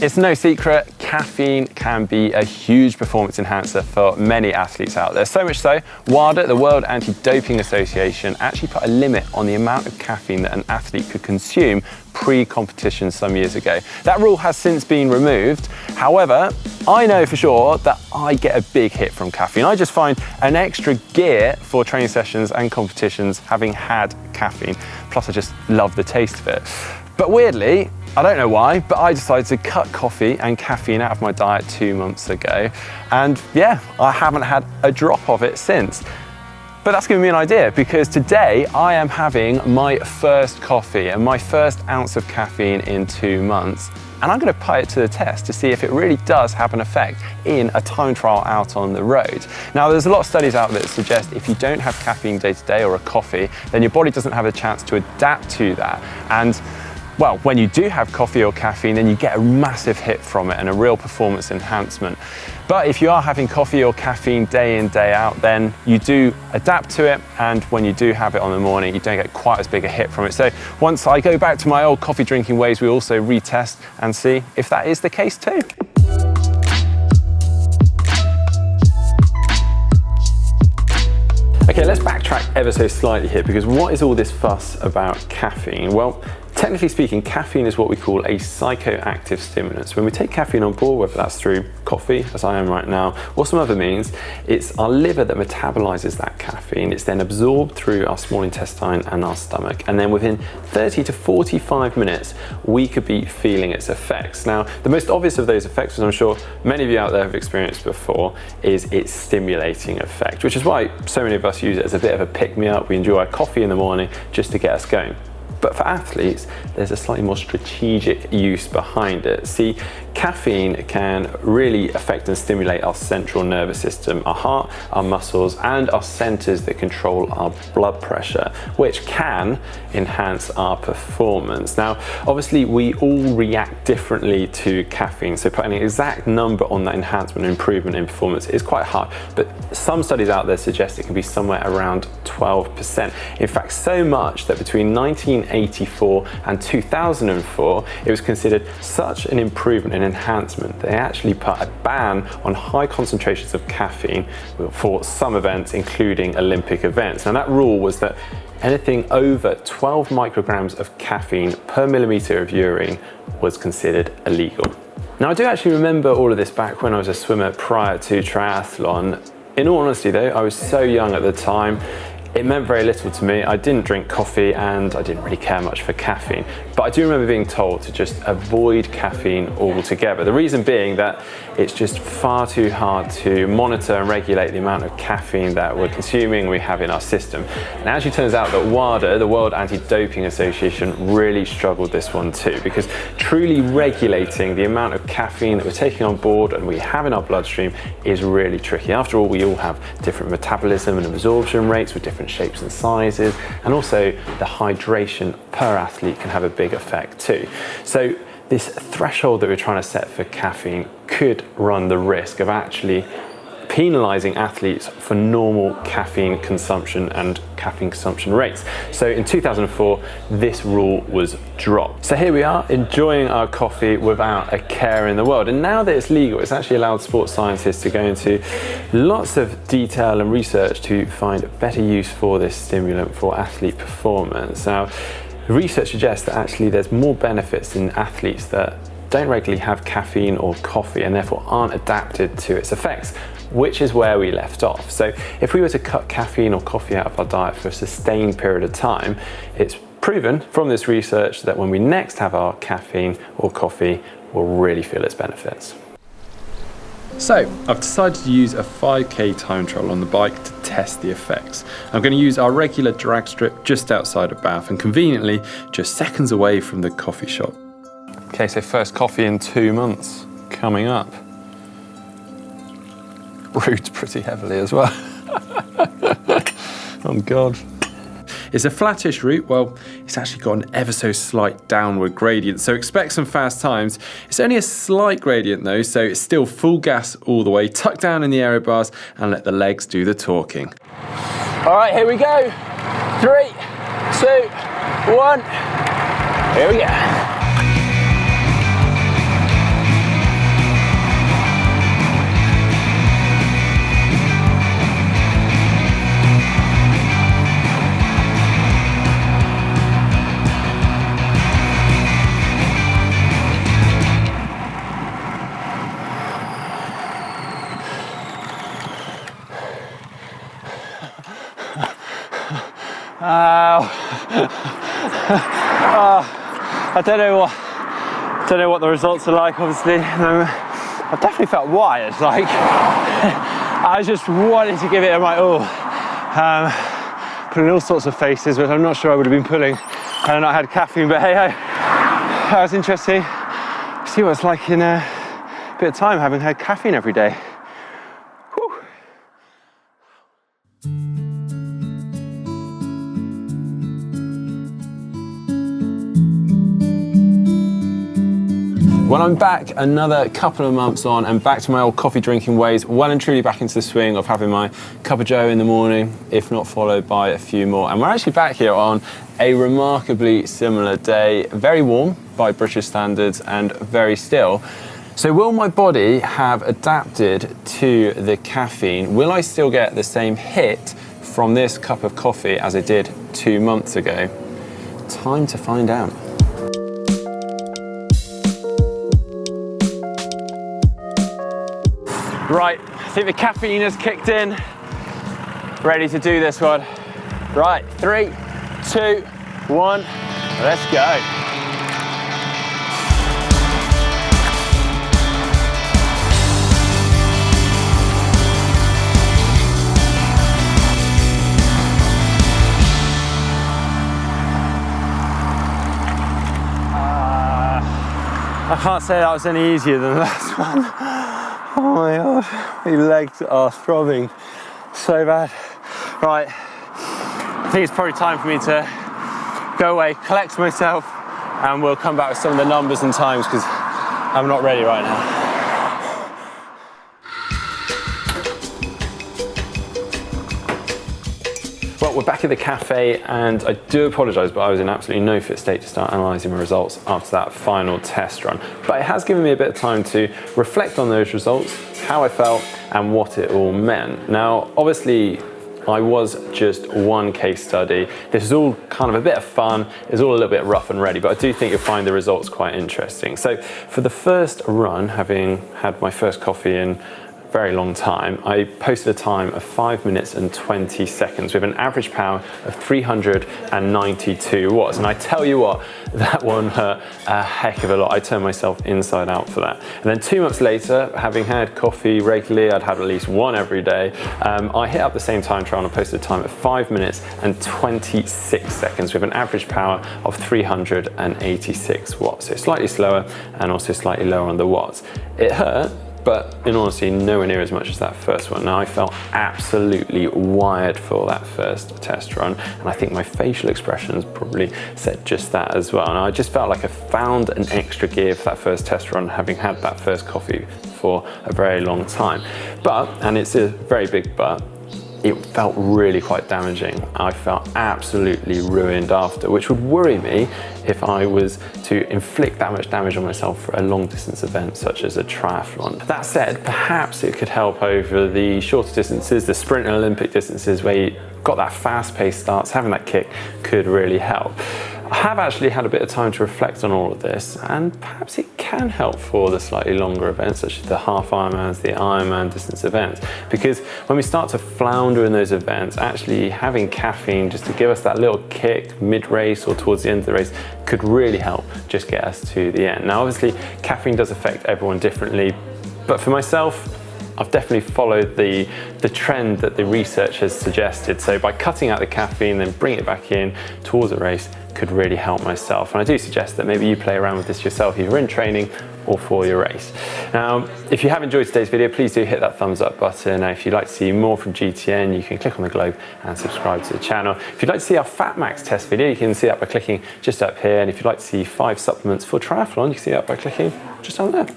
It's no secret, caffeine can be a huge performance enhancer for many athletes out there. So much so, WADA, the World Anti-Doping Association, actually put a limit on the amount of caffeine that an athlete could consume pre-competition some years ago. That rule has since been removed. However, I know for sure that I get a big hit from caffeine. I just find an extra gear for training sessions and competitions having had caffeine. Plus, I just love the taste of it. But weirdly, I don't know why, but I decided to cut coffee and caffeine out of my diet 2 months ago. And yeah, I haven't had a drop of it since. But that's giving me an idea, because today I am having my first coffee and my first ounce of caffeine in 2 months. And I'm going to put it to the test to see if it really does have an effect in a time trial out on the road. Now, there's a lot of studies out there that suggest if you don't have caffeine day to day or a coffee, then your body doesn't have a chance to adapt to that. And well, when you do have coffee or caffeine, then you get a massive hit from it and a real performance enhancement. But if you are having coffee or caffeine day in, day out, then you do adapt to it. And when you do have it on the morning, you don't get quite as big a hit from it. So once I go back to my old coffee drinking ways, we also retest and see if that is the case too. Okay, let's backtrack ever so slightly here, because what is all this fuss about caffeine? Well, technically speaking, caffeine is what we call a psychoactive stimulant. So when we take caffeine on board, whether that's through coffee, as I am right now, or some other means, it's our liver that metabolizes that caffeine. It's then absorbed through our small intestine and our stomach. And then within 30 to 45 minutes, we could be feeling its effects. Now, the most obvious of those effects, as I'm sure many of you out there have experienced before, is its stimulating effect, which is why so many of us use it as a bit of a pick-me-up. We enjoy our coffee in the morning just to get us going. But for athletes, there's a slightly more strategic use behind it. See, caffeine can really affect and stimulate our central nervous system, our heart, our muscles, and our centers that control our blood pressure, which can enhance our performance. Now, obviously, we all react differently to caffeine, so putting an exact number on that enhancement and improvement in performance is quite hard. But some studies out there suggest it can be somewhere around 12%. In fact, so much that between 1984 and 2004, it was considered such an improvement and enhancement, they actually put a ban on high concentrations of caffeine for some events, including Olympic events. Now, that rule was that anything over 12 micrograms of caffeine per milliliter of urine was considered illegal. Now, I do actually remember all of this back when I was a swimmer prior to triathlon. In all honesty though, I was so young at the time, it meant very little to me. I didn't drink coffee and I didn't really care much for caffeine. But I do remember being told to just avoid caffeine altogether. The reason being that it's just far too hard to monitor and regulate the amount of caffeine that we're consuming, we have in our system. And it actually turns out that WADA, the World Anti-Doping Association, really struggled this one too, because truly regulating the amount of caffeine that we're taking on board and we have in our bloodstream is really tricky. After all, we all have different metabolism and absorption rates with different shapes and sizes, and also the hydration per athlete can have a big effect too. So this threshold that we're trying to set for caffeine could run the risk of actually penalizing athletes for normal caffeine consumption and caffeine consumption rates. So in 2004, this rule was dropped. So here we are, enjoying our coffee without a care in the world. And now that it's legal, it's actually allowed sports scientists to go into lots of detail and research to find better use for this stimulant for athlete performance. Now, research suggests that actually there's more benefits in athletes that don't regularly have caffeine or coffee and therefore aren't adapted to its effects, which is where we left off. So if we were to cut caffeine or coffee out of our diet for a sustained period of time, it's proven from this research that when we next have our caffeine or coffee, we'll really feel its benefits. So I've decided to use a 5K time trial on the bike to test the effects. I'm going to use our regular drag strip just outside of Bath and conveniently just seconds away from the coffee shop. Okay, so first coffee in 2 months coming up. Brewed pretty heavily as well. Oh God. It's a flattish route. Well, it's actually got an ever so slight downward gradient, so expect some fast times. It's only a slight gradient though, so it's still full gas all the way, tuck down in the aero bars and let the legs do the talking. All right, here we go. 3, 2, 1. Here we go. I don't know what the results are like, obviously. I've definitely felt wired, like I just wanted to give it my all. Putting all sorts of faces, which I'm not sure I would have been putting had I not had caffeine, but hey, that was interesting. See what it's like in a bit of time having had caffeine every day. Whew. Well, I'm back another couple of months on and back to my old coffee drinking ways, well and truly back into the swing of having my cup of joe in the morning, if not followed by a few more. And we're actually back here on a remarkably similar day, very warm by British standards and very still. So will my body have adapted to the caffeine? Will I still get the same hit from this cup of coffee as I did 2 months ago? Time to find out. Right, I think the caffeine has kicked in. Ready to do this one. Right, 3, 2, 1, let's go. I can't say that was any easier than the last one. Oh my god, my legs are throbbing so bad. Right, I think it's probably time for me to go away, collect myself, and we'll come back with some of the numbers and times because I'm not ready right now. Well, we're back at the cafe and I do apologise, but I was in absolutely no fit state to start analysing my results after that final test run. But it has given me a bit of time to reflect on those results, how I felt and what it all meant. Now, obviously, I was just one case study. This is all kind of a bit of fun. It's all a little bit rough and ready, but I do think you'll find the results quite interesting. So for the first run, having had my first coffee in very long time, I posted a time of 5 minutes and 20 seconds with an average power of 392 watts. And I tell you what, that one hurt a heck of a lot. I turned myself inside out for that. And then 2 months later, having had coffee regularly, I'd had at least one every day, I hit up the same time trial and I posted a time of 5 minutes and 26 seconds with an average power of 386 watts. So slightly slower and also slightly lower on the watts. It hurt, but in honesty, nowhere near as much as that first one. Now, I felt absolutely wired for that first test run, and I think my facial expressions probably said just that as well. And I just felt like I found an extra gear for that first test run, having had that first coffee for a very long time. But, and it's a very big but, it felt really quite damaging. I felt absolutely ruined after, which would worry me if I was to inflict that much damage on myself for a long distance event such as a triathlon. That said, perhaps it could help over the shorter distances, the sprint and Olympic distances where you got that fast-paced starts, having that kick could really help. I have actually had a bit of time to reflect on all of this, and perhaps it can help for the slightly longer events, such as the half Ironmans, the Ironman distance events, because when we start to flounder in those events, actually having caffeine just to give us that little kick mid-race or towards the end of the race could really help just get us to the end. Now, obviously, caffeine does affect everyone differently, but for myself, I've definitely followed the trend that the research has suggested. So by cutting out the caffeine, then bring it back in towards a race could really help myself. And I do suggest that maybe you play around with this yourself, either in training or for your race. Now, if you have enjoyed today's video, please do hit that thumbs up button. If you'd like to see more from GTN, you can click on the globe and subscribe to the channel. If you'd like to see our Fat Max test video, you can see that by clicking just up here. And if you'd like to see 5 supplements for triathlon, you can see that by clicking just on there.